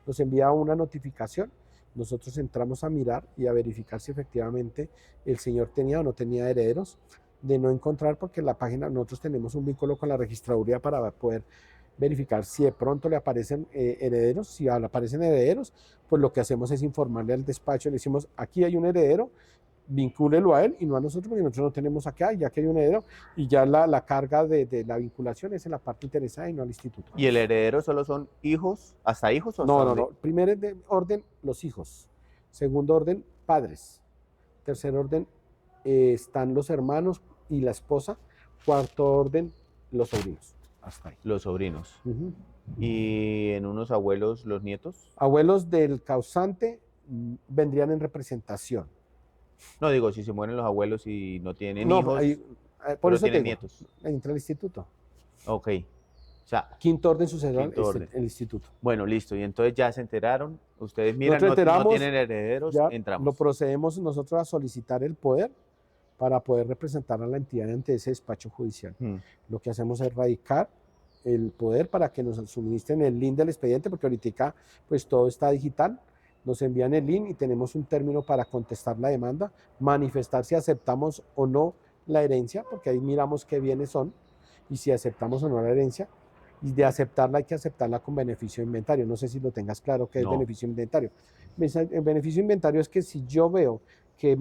nos envía una notificación. Nosotros entramos a mirar y a verificar si efectivamente el señor tenía o no tenía herederos. De no encontrar, porque en la página nosotros tenemos un vínculo con la registraduría para poder verificar si de pronto le aparecen herederos. Si aparecen herederos, pues lo que hacemos es informarle al despacho, le decimos, aquí hay un heredero, vincúlelo a él y no a nosotros, porque nosotros no tenemos acá, ya que hay un heredero, y ya la carga de la vinculación es en la parte interesada y no al instituto. ¿Y el heredero solo son hijos, hasta hijos o hasta No, dónde? no. Primer orden, los hijos. Segundo orden, padres. Tercer orden, están los hermanos y la esposa. Cuarto orden, los sobrinos. Hasta ahí. Los sobrinos. Ujú. Y en unos abuelos, los nietos. Abuelos del causante vendrían en representación. No, digo, si se mueren los abuelos y no tienen No, hijos, por pero eso te tienen digo, nietos. entra el instituto. Ok. O sea, Quinto orden sucesor Quinto es orden. el instituto. bueno, listo. Y entonces ya se enteraron. Ustedes miran, Nosotros no enteramos, tienen herederos, Ya entramos. lo procedemos nosotros a solicitar el poder para poder representar a la entidad ante ese despacho judicial. Lo que hacemos es radicar el poder para que nos suministren el link del expediente, porque ahorita pues todo está digital. Nos envían el link y tenemos un término para contestar la demanda, manifestar si aceptamos o no la herencia, porque ahí miramos qué bienes son y si aceptamos o no la herencia. Y de aceptarla hay que aceptarla con beneficio de inventario. No sé si lo tengas claro qué es No. beneficio de inventario. El beneficio de inventario es que si yo veo que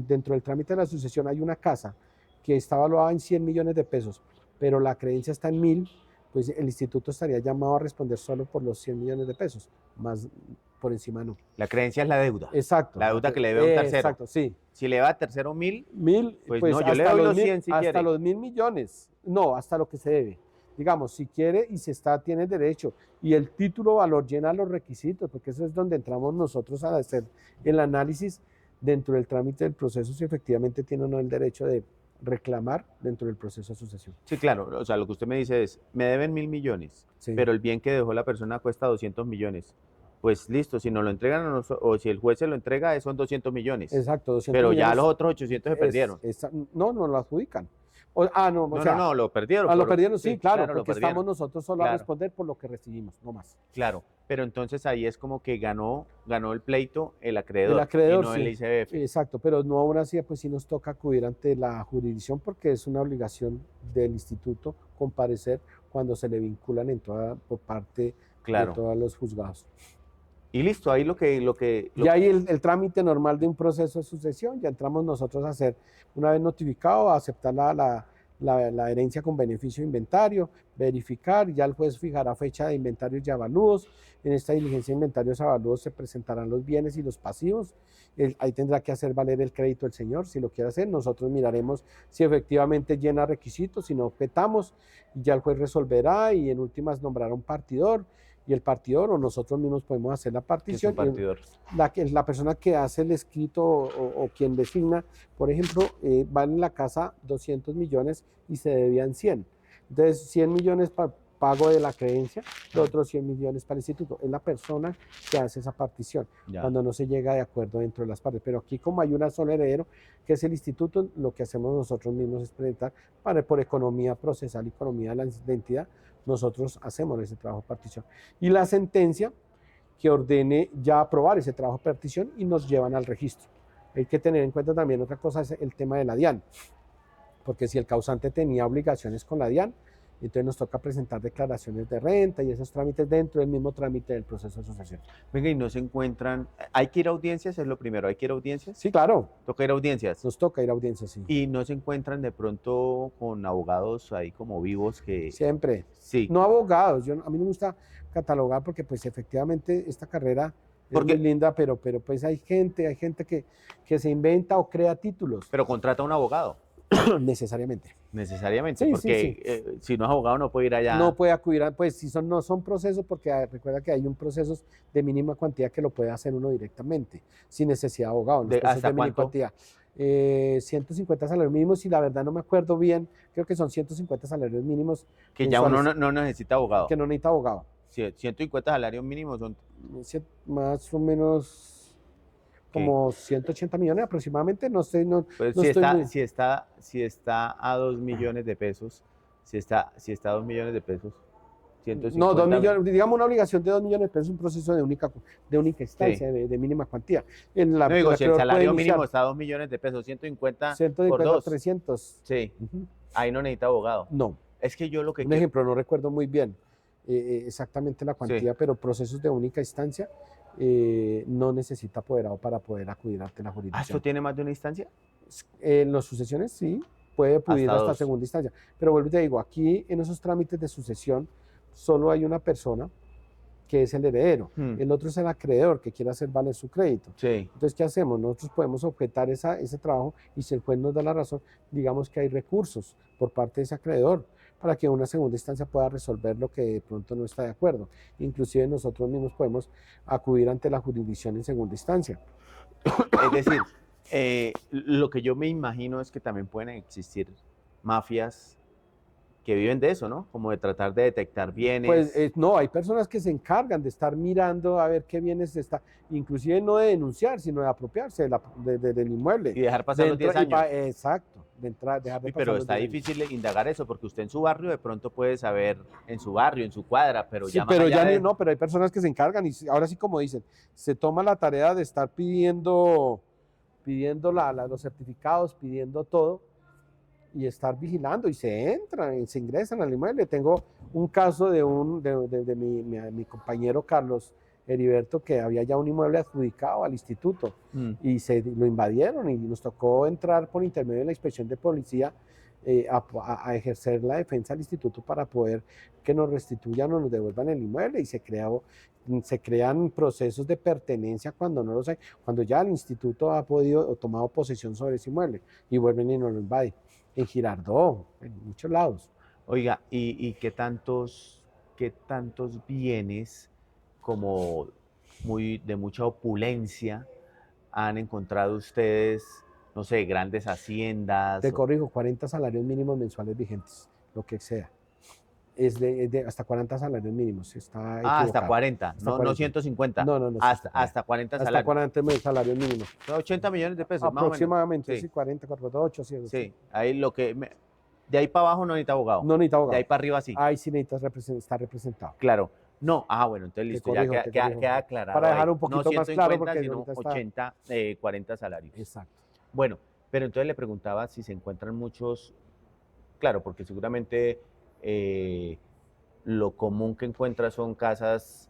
dentro del trámite de la sucesión hay una casa que está valuada en 100 millones de pesos, pero la creencia está en 1000, pues el instituto estaría llamado a responder solo por los 100 millones de pesos, más por encima no. La creencia es la deuda. Exacto. La deuda que le debe a un tercero. Exacto, sí. Si le va a tercero 1000, 1000, pues pues no, yo le hasta doy los los 100 si hasta quiere. los 1000 millones. No, hasta lo que se debe. Digamos, si quiere y tiene derecho, y el título valor llena los requisitos, porque eso es donde entramos nosotros a hacer el análisis dentro del trámite del proceso, si efectivamente tiene o no el derecho de reclamar dentro del proceso de sucesión. Sí, claro. O sea, lo que usted me dice es, me deben 1000 millones, Sí. pero el bien que dejó la persona cuesta 200 millones. Pues listo, si nos lo entregan o si el juez se lo entrega, son 200 millones. Exacto, 200 Pero millones ya los otros 800 se perdieron. No lo adjudican. O sea, No, lo perdieron. lo perdieron, sí, claro, lo porque perdieron. estamos nosotros solo a Claro. responder por lo que recibimos, no más. Claro, pero entonces ahí es como que ganó el pleito el acreedor, El acreedor, y no sí. el ICBF. Exacto, pero no aún así, pues sí nos toca acudir ante la jurisdicción porque es una obligación del instituto comparecer cuando se le vinculan por parte Claro. de todos los juzgados. Y listo, ahí Y ahí el trámite normal de un proceso de sucesión, ya entramos nosotros a hacer, una vez notificado, a aceptar la herencia con beneficio de inventario, verificar, ya el juez fijará fecha de inventarios y avalúos. En esta diligencia de inventarios y avalúos se presentarán los bienes y los pasivos. Ahí tendrá que hacer valer el crédito el señor, si lo quiere hacer. Nosotros miraremos si efectivamente llena requisitos, si no objetamos, y ya el juez resolverá y en últimas nombrará un partidor. Y el partidor o nosotros mismos podemos hacer la partición. partidor. La persona que hace el escrito o quien designa, por ejemplo, vale la casa 200 millones y se debían 100. Entonces, 100 millones para pago de la creencia, los otros 100 millones para el instituto. Es la persona que hace esa partición, Ya. cuando no se llega de acuerdo dentro de las partes. Pero aquí, como hay una sola heredero, que es el instituto, lo que hacemos nosotros mismos es presentar por economía procesal y economía de la entidad, nosotros hacemos ese trabajo de partición. Y la sentencia que ordene ya aprobar ese trabajo de partición y nos llevan al registro. Hay que tener en cuenta también otra cosa, es el tema de la DIAN, porque si el causante tenía obligaciones con la DIAN, entonces nos toca presentar declaraciones de renta y esos trámites dentro del mismo trámite del proceso de sucesión. Venga, y no se encuentran, hay que ir a audiencias, es lo primero, hay que ir a audiencias. Sí, claro, Toca ir a audiencias. nos toca ir a audiencias, sí. Y no se encuentran de pronto con abogados ahí como vivos que... Siempre. Sí. No abogados, a mí no me gusta catalogar porque pues efectivamente esta carrera es muy linda, pero pues hay gente que se inventa o crea títulos. Pero contrata a un abogado. necesariamente. necesariamente, Sí, sí, porque sí. si no es abogado no puede ir allá. No puede acudir a, pues si son, no son procesos, porque recuerda que hay un proceso de mínima cuantía que lo puede hacer uno directamente, sin necesidad de abogado, en los procesos ¿Hasta de mínima cuánto? cuantía. 150 salarios mínimos y la verdad no me acuerdo bien, creo que son 150 salarios mínimos Que ya uno mensuales, no necesita abogado. que no necesita abogado. 150 salarios mínimos son. Más o menos ¿Qué? como 180 millones aproximadamente, no sé, no, Pues no estoy muy... si está a 2 millones de pesos, si está a 2 millones de pesos, No, 2 150. millones, digamos una obligación de 2 millones de pesos es un proceso de única Sí. instancia, de mínima cuantía. No digo, El si el acreedor puede salario mínimo iniciar está a 2 millones de pesos, 150 por 150, 2. 300. Sí, Ujú. ahí no necesita abogado. No, Es que yo lo que un quiero. ejemplo, no recuerdo muy bien exactamente la Sí. cuantía, pero procesos de única instancia no necesita apoderado para poder acudir ante la ¿Ah, esto jurisdicción. tiene más de una instancia? En las sucesiones sí, puede acudir Hasta hasta dos. segunda instancia, pero vuelvo y te digo, aquí en esos trámites de sucesión solo hay una persona que es el heredero, el otro es el acreedor que quiere hacer valer su crédito. Sí. Entonces, ¿qué hacemos? Nosotros podemos objetar ese trabajo y si el juez nos da la razón, digamos que hay recursos por parte de ese acreedor para que una segunda instancia pueda resolver lo que de pronto no está de acuerdo. Inclusive nosotros mismos podemos acudir ante la jurisdicción en segunda instancia. Es decir, lo que yo me imagino es que también pueden existir mafias que viven de eso, ¿no? Como de tratar de detectar bienes. Pues no, hay personas que se encargan de estar mirando a ver qué bienes está, inclusive no de denunciar, sino de apropiarse del inmueble. Y dejar pasar los 10 años. Exacto, dejar de pasar Pero los está 10 años. difícil indagar eso, porque usted en su barrio de pronto puede saber, en su barrio, en su cuadra, pero Sí, ya más pero allá ya de... no, pero hay personas que se encargan y ahora sí como dicen, se toma la tarea de estar pidiendo los certificados, pidiendo todo y estar vigilando y se entran y se ingresan al inmueble. Tengo un caso de mi compañero Carlos Heriberto que había ya un inmueble adjudicado al instituto y lo invadieron y nos tocó entrar por intermedio de la inspección de policía a ejercer la defensa del instituto para poder que nos restituyan o nos devuelvan el inmueble y se crean procesos de pertenencia cuando no los hay, cuando ya el instituto ha podido o tomado posesión sobre ese inmueble y vuelven y nos lo invaden. En Girardot, en muchos lados. Oiga, ¿y qué tantos bienes como de mucha opulencia han encontrado ustedes, no sé, grandes haciendas? Te corrijo, 40 salarios mínimos mensuales vigentes, lo que sea. Es de hasta 40 salarios mínimos, está equivocado. Hasta 40, Hasta no 40. 150. No, Hasta 40 hasta salarios. 40 salarios mínimos. Son 80 millones de pesos, Aproximadamente, más o menos. sí, 40, 48, sí. Sí, ahí de ahí para abajo no necesita abogado. No necesita abogado. De ahí para arriba sí. Ahí sí necesitas estar representado. Claro. No, bueno, entonces listo, corrijo, ya queda aclarado. Para dejar ahí. un poquito No más claro, 150, porque sino ahorita está... 80, 40 salarios. Exacto. Bueno, pero entonces le preguntaba si se encuentran muchos, claro, porque seguramente lo común que encuentra son casas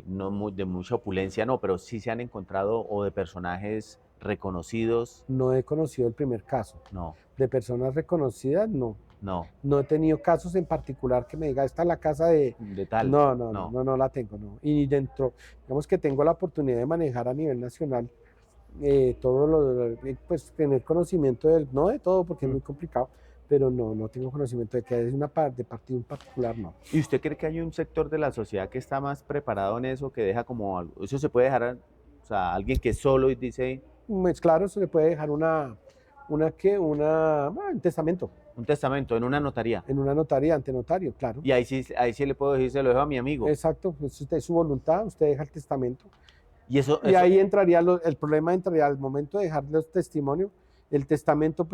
no de mucha opulencia, no, pero sí se han encontrado o de personajes reconocidos. No he conocido el primer caso. No. De personas reconocidas, no. No. No he tenido casos en particular que me diga, esta es la casa de tal. No la tengo, no. Y dentro, digamos que tengo la oportunidad de manejar a nivel nacional todo pues tener conocimiento no de todo porque es muy complicado, pero no tengo conocimiento de que es una de partido en particular, no. ¿Y usted cree que hay un sector de la sociedad que está más preparado en eso, que deja como algo? ¿Eso se puede dejar, o sea, alguien que solo y dice? Pues claro, se le puede dejar un testamento. Un testamento, en una notaría. En una notaría, ante notario, claro. Y ahí sí le puedo decir, se lo dejo a mi amigo. Exacto, pues usted es su voluntad, usted deja el testamento. Y ahí entraría, el problema entraría al momento de dejar el testamento,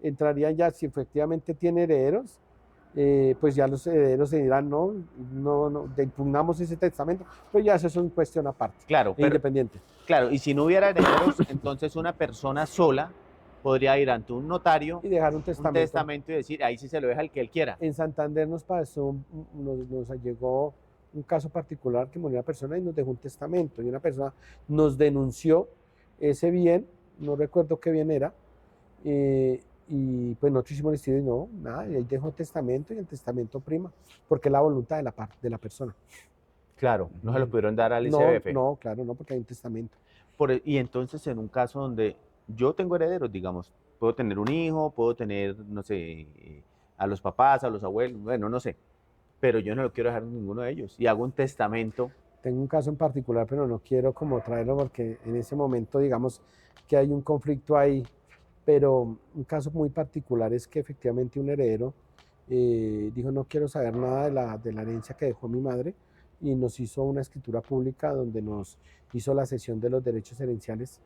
entraría ya si efectivamente tiene herederos, pues ya los herederos se dirán, no, impugnamos ese testamento, pero ya eso es una cuestión aparte, claro, independiente. Claro, y si no hubiera herederos, entonces una persona sola podría ir ante un notario y dejar un testamento y decir, ahí sí se lo deja el que él quiera. En Santander nos llegó un caso particular que murió una persona y nos dejó un testamento y una persona nos denunció ese bien, no recuerdo qué bien era, y pues nosotros hicimos el estudio y no, nada, y ahí dejó testamento y el testamento prima, porque es la voluntad de la persona. Claro, no se lo pudieron dar al ICBF. Claro, no, porque hay un testamento. Y entonces en un caso donde yo tengo herederos, digamos, puedo tener un hijo, puedo tener, no sé, a los papás, a los abuelos, bueno, no sé, pero yo no lo quiero dejar a ninguno de ellos y hago un testamento. Tengo un caso en particular, pero no quiero como traerlo porque en ese momento digamos que hay un conflicto ahí, pero un caso muy particular es que efectivamente un heredero dijo no quiero saber nada de la herencia que dejó mi madre y nos hizo una escritura pública donde nos hizo la cesión de los derechos herenciales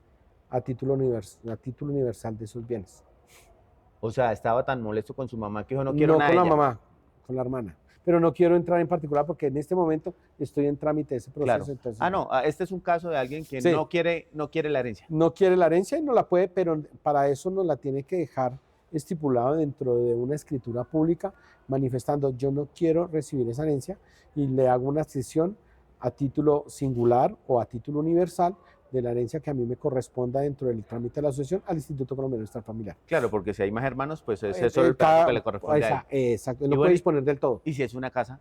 a título universal de esos bienes. O sea, estaba tan molesto con su mamá que dijo, no quiero No nada con de la ella. mamá, con la hermana. Pero no quiero entrar en particular porque en este momento estoy en trámite de ese Claro. proceso. Entonces, Ah, no, este es un caso de alguien que sí, no quiere la herencia. no quiere la herencia y no la puede, pero para eso nos la tiene que dejar estipulado dentro de una escritura pública manifestando yo no quiero recibir esa herencia y le hago una cesión a título singular o a título universal de la herencia que a mí me corresponda dentro del trámite de la asociación al Instituto Colombiano de Bienestar Familiar. Claro, porque si hay más hermanos, pues ese es solo el pedazo que le corresponde a él. Exacto, Y no puede bueno, disponer del todo. ¿y si es una casa?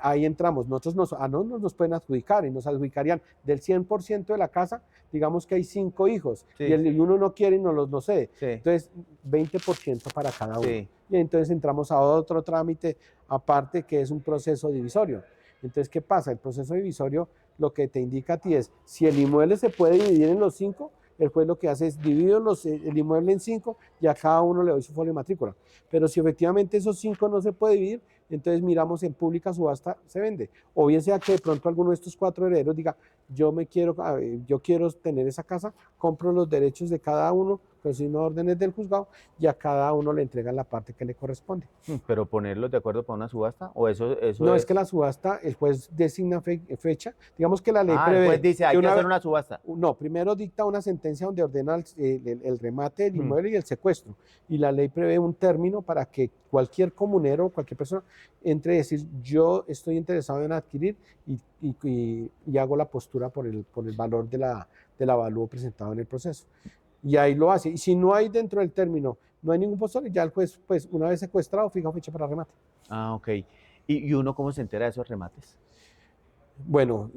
Ahí entramos, nosotros no nos pueden adjudicar y nos adjudicarían del 100% de la casa, digamos que hay 5 hijos Sí. y uno no quiere y no los no cede, Sí. entonces 20% para cada uno. Sí. Y entonces entramos a otro trámite aparte que es un proceso divisorio. Entonces, ¿qué pasa? El proceso divisorio lo que te indica a ti es, si el inmueble se puede dividir en los 5, el juez lo que hace es dividir el inmueble en 5 y a cada uno le doy su folio de matrícula. Pero si efectivamente esos 5 no se puede dividir, entonces miramos en pública subasta, se vende. O bien sea que de pronto alguno de estos 4 herederos diga, yo quiero tener esa casa, compro los derechos de cada uno, consigno órdenes del juzgado y a cada uno le entregan la parte que le corresponde. Pero ponerlos de acuerdo para una subasta, o eso No, es que la subasta, el juez designa fecha, digamos que la ley el prevé. juez dice, hay que hacer una subasta. No, primero dicta una sentencia donde ordena el remate del inmueble y el secuestro. Y la ley prevé un término para que cualquier comunero, cualquier persona, entre y decir, yo estoy interesado en adquirir y hago la postura por el valor del avalúo presentado en el proceso. Y ahí lo hace. Y si no hay dentro del término, no hay ningún postor, ya el juez, pues una vez secuestrado, fija fecha para remate. Ah, ok. ¿Y uno cómo se entera de esos remates? Bueno,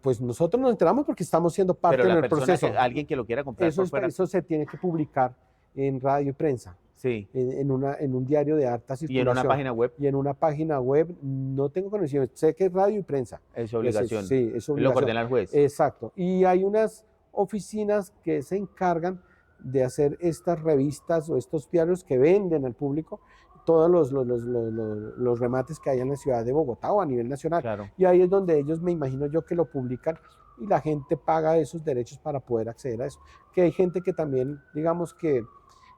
pues nosotros nos enteramos porque estamos siendo parte del proceso. Alguien que lo quiera comprar por fuera. Eso se tiene que publicar en radio y prensa. Sí. En un diario de alta circulación. ¿Y en una página web? Y en una página web no tengo conocimiento. Sé que es radio y prensa. Es obligación. Sí, es obligación. Lo coordina el juez. Exacto. Y hay unas oficinas que se encargan de hacer estas revistas o estos diarios que venden al público todos los remates que hay en la ciudad de Bogotá o a nivel nacional. Claro. Y ahí es donde ellos, me imagino yo, que lo publican y la gente paga esos derechos para poder acceder a eso. Que hay gente que también, digamos que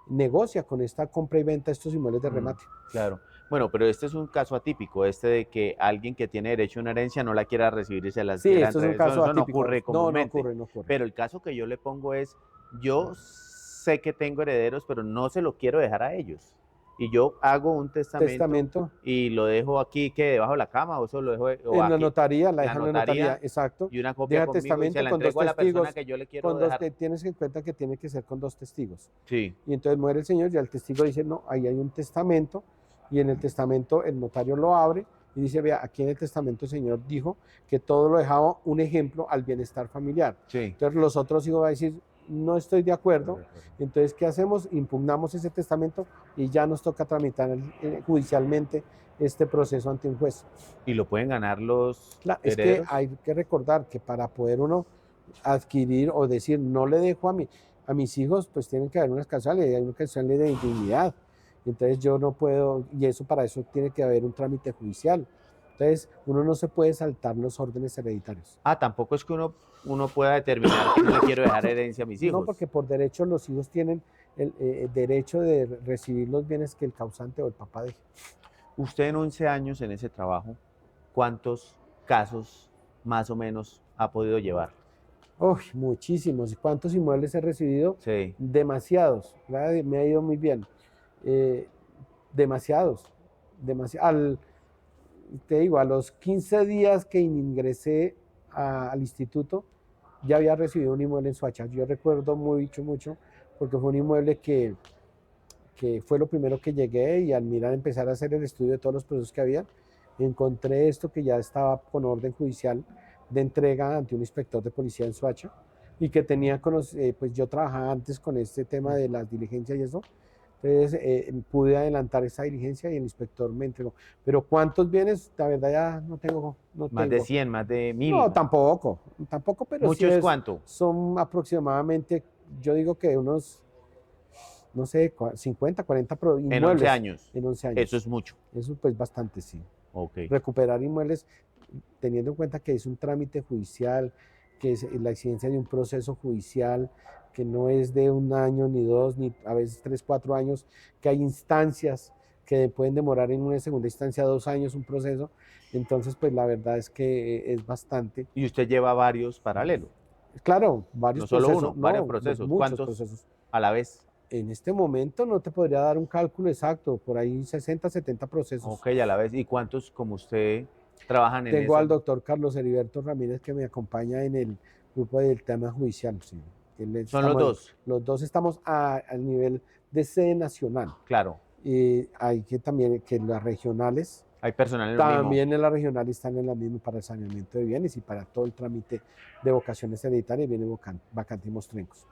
negocia con esta compra y venta de estos inmuebles de remate. Claro. Bueno, pero este es un caso atípico, de que alguien que tiene derecho a una herencia no la quiera recibir y se la quiera esto es un caso atípico. No ocurre comúnmente. No ocurre. Pero el caso que yo le pongo es, yo sé que tengo herederos, pero no se lo quiero dejar a ellos. Y yo hago un testamento y lo dejo aquí, que debajo de la cama, o eso lo dejo en la notaría, la dejan en la notaría, exacto. Y una copia deja conmigo testamento y se la con entrego 2 a la testigos, persona que yo le quiero dejar. Tienes en cuenta que tiene que ser con 2 testigos. Sí. Y entonces muere el señor y el testigo dice, no, ahí hay un testamento, y en el testamento el notario lo abre y dice, vea, aquí en el testamento el señor dijo que todo lo dejaba un ejemplo al bienestar familiar. Sí. Entonces los otros hijos van a decir, no estoy de acuerdo. Entonces, ¿qué hacemos? Impugnamos ese testamento y ya nos toca tramitar judicialmente este proceso ante un juez. ¿Y lo pueden ganar los herederos? Es que hay que recordar que para poder uno adquirir o decir, no le dejo a mis hijos, pues tienen que haber unas causales, hay una causal de dignidad. Entonces yo no puedo, y para eso tiene que haber un trámite judicial. Entonces, uno no se puede saltar los órdenes hereditarios. Tampoco es que uno pueda determinar que no le quiero dejar herencia a mis hijos. No, porque por derecho los hijos tienen el derecho de recibir los bienes que el causante o el papá deje. Usted en 11 años en ese trabajo, ¿cuántos casos más o menos ha podido llevar? Uy, muchísimos. ¿Cuántos inmuebles he recibido? Sí. Demasiados. Me ha ido muy bien. Demasiados. Te digo, a los 15 días que ingresé al instituto, ya había recibido un inmueble en Soacha. Yo recuerdo mucho, porque fue un inmueble que fue lo primero que llegué y al mirar, empezar a hacer el estudio de todos los procesos que había, encontré esto que ya estaba con orden judicial de entrega ante un inspector de policía en Soacha, y que tenía, pues yo trabajaba antes con este tema de las diligencias y eso, entonces pude adelantar esa diligencia y el inspector me entregó. Pero ¿cuántos bienes? La verdad ya no tengo, no Más de tengo. 100, más de No, 1000. tampoco, pero sí ¿Muchos cuánto? son aproximadamente, yo digo que unos, no sé, 50, 40 En 11 inmuebles años. en 11 Eso es años. mucho. Eso pues bastante, sí. Ok. Recuperar inmuebles teniendo en cuenta que es un trámite judicial, que es la exigencia de un proceso judicial, que no es de un año ni dos, ni a veces 3, 4 años, que hay instancias que pueden demorar en una segunda instancia 2 años un proceso. Entonces, pues la verdad es que es bastante. Y usted lleva varios paralelos. Claro, varios No solo procesos, uno, varios no, procesos. muchos ¿Cuántos procesos. a la vez? En este momento no te podría dar un cálculo exacto, por ahí 60, 70 Ok, procesos. a la vez. ¿Y cuántos como usted trabajan en Tengo eso? al doctor Carlos Heriberto Ramírez que me acompaña en el grupo del tema judicial. Sí. Son los dos. Los dos estamos al nivel de sede nacional. Claro. Hay que también que las regionales, Hay personal en lo mismo. también en las regionales están en la misma para el saneamiento de bienes y para todo el trámite de vocaciones hereditarias viene vacante y mostrencos.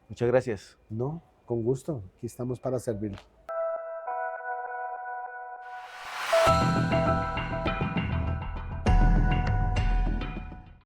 Muchas gracias. No, con gusto, aquí estamos para servir.